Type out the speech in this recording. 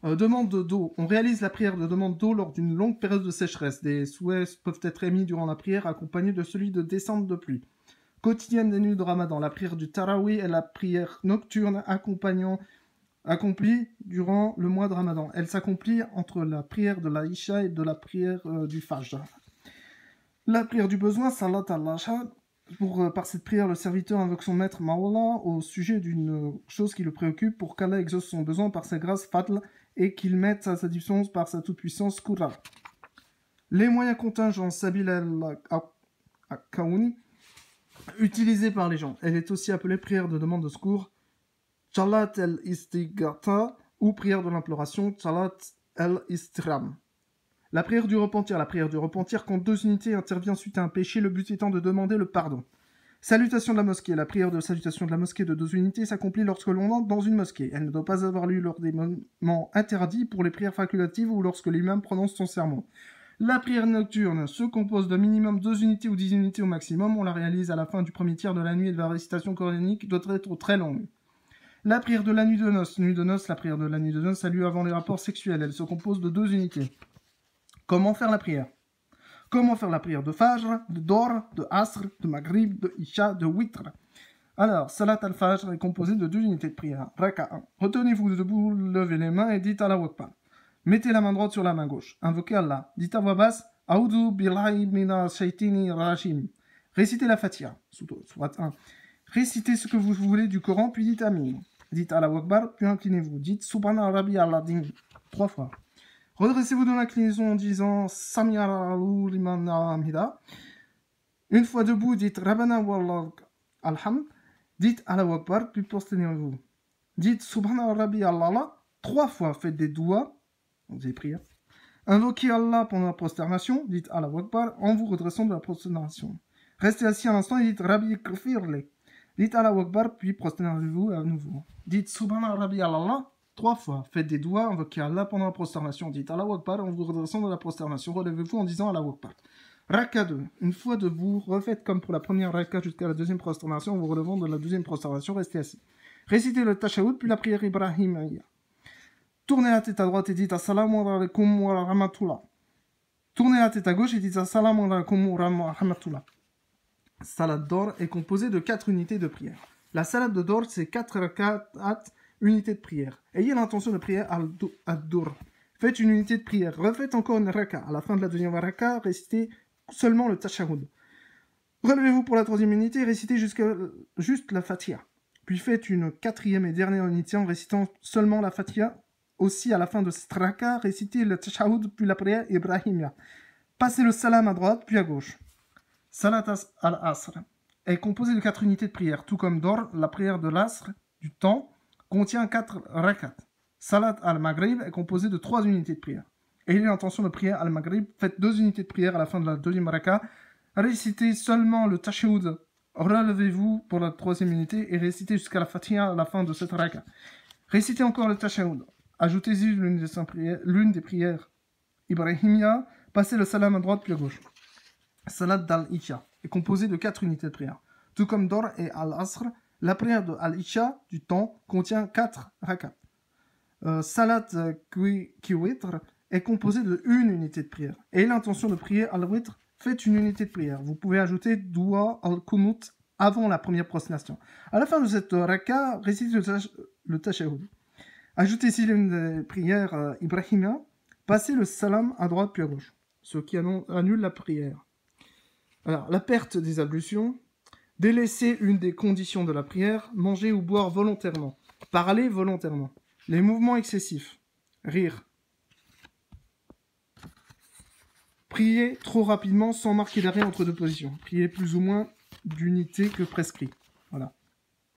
Demande d'eau. On réalise la prière de demande d'eau lors d'une longue période de sécheresse. Des souhaits peuvent être émis durant la prière accompagnés de celui de descente de pluie. Quotidienne des nuits de Ramadan, la prière du Tarawih est la prière nocturne accomplie durant le mois de Ramadan. Elle s'accomplit entre la prière de la Isha et de la prière du Fajr. La prière du besoin, Salat al-Asha. Par cette prière, le serviteur invoque son maître Mawla au sujet d'une chose qui le préoccupe pour qu'Allah exauce son besoin par sa grâce Fadl et qu'il mette à sa disposition par sa toute-puissance Qurra. Les moyens contingents Sabil al-Kaouni utilisés par les gens. Elle est aussi appelée prière de demande de secours, Salat al-Istighatha ou prière de l'imploration, Salat al-Istram. La prière du repentir. La prière du repentir, quand deux unités interviennent suite à un péché, le but étant de demander le pardon. Salutation de la mosquée. La prière de salutation de la mosquée de deux unités s'accomplit lorsque l'on entre dans une mosquée. Elle ne doit pas avoir lieu lors des moments interdits pour les prières facultatives ou lorsque l'imam prononce son sermon. La prière nocturne se compose d'un minimum 2 unités ou 10 unités au maximum. On la réalise à la fin du premier tiers de la nuit et de la récitation coranique doit être très longue. La prière de la nuit de noces. La prière de la nuit de noces a lieu avant les rapports sexuels. Elle se compose de 2 unités. Comment faire la prière? Comment faire la prière de Fajr, de Dor, de Asr, de Maghrib, de Isha, de Witr? Alors, Salat al-Fajr est composée de 2 unités de prière. Raka 1. Retenez-vous debout, levez les mains et dites Allah Akbar. Mettez la main droite sur la main gauche. Invoquez Allah. Dites à voix basse A'udhu billahi mina shaytini rajim. Récitez la Fatiha. Surat 1. Récitez ce que vous voulez du Coran, puis dites Amin. Dites Allah Akbar, puis inclinez-vous. Dites Subhana Rabbi al-Azim 3 fois. Redressez-vous de l'inclinaison en disant Sami Allahu liman hamida. Une fois debout, dites Rabbana wallah alhamd. Dites Allahu Akbar, puis prosternez-vous. Dites Subhana Rabbi Allah 3 fois. Faites des douas, des prières. Invoquez Allah pendant la prosternation. Dites Allahu Akbar en vous redressant de la prosternation. Restez assis un instant et dites Rabbi Kfirli. Dites Allahu Akbar, puis prosternez-vous à nouveau. Dites Subhana Rabbi Allah 3 fois. Faites des doigts, invoquez Allah pendant la prosternation. Dites Allahu Akbar en vous redressant de la prosternation. Relevez-vous en disant Allahu Akbar. Raka 2. Une fois debout, refaites comme pour la première raka jusqu'à la deuxième prosternation en vous relevant de la deuxième prosternation. Restez assis. Récitez le Tashahhud puis la prière Ibrahimiyya. Tournez la tête à droite et dites Assalamu alaikum wa rahmatullah. Tournez la tête à gauche et dites Assalamu alaikum wa rahmatullah. Salat d'or est composée de 4 unités de prière. La salat de d'or, c'est 4 rak'at, unités de prière. Ayez l'intention de prier ad-dur. Faites une unité de prière. Refaites encore une raka. À la fin de la deuxième raka, récitez seulement le tashahhud. Relevez-vous pour la 3e unité et récitez juste la Fatiha. Puis faites une 4e et dernière unité en récitant seulement la Fatiha. Aussi, à la fin de cette raka, récitez le tashahhud puis la prière Ibrahimiyya. Passez le salam à droite puis à gauche. Salat al-Asr est composée de 4 unités de prière. Tout comme Dor, la prière de l'Asr, du temps, contient 4 rak'at. Salat al-Maghrib est composée de 3 unités de prière. Ayez l'intention de prier al-Maghrib, faites 2 unités de prière à la fin de la 2e raka. Récitez seulement le tashahhud. Relevez-vous pour la 3e unité et récitez jusqu'à la Fatiha à la fin de cette raka. Récitez encore le tashahhud. Ajoutez-y l'une des prières Ibrahimiyya. Passez le salam à droite puis à gauche. Salat d'al-Isha est composée de 4 unités de prière. Tout comme Dor et al-Asr, la prière de al-Isha du temps contient 4 rak'at. Salat Kiwitr est composée de 1 unité de prière. Et l'intention de prier al-Witr, faites une unité de prière. Vous pouvez ajouter Dua al-Kunut avant la première prosternation. À la fin de cette raka, récitez le tashahhud. Ajoutez ici l'une des prières Ibrahimiyya. Passez le salam à droite puis à gauche, ce qui annule la prière. Alors, la perte des ablutions, délaisser une des conditions de la prière, manger ou boire volontairement, parler volontairement, les mouvements excessifs, rire, prier trop rapidement sans marquer d'arrêt entre 2 positions, prier plus ou moins d'unité que prescrit.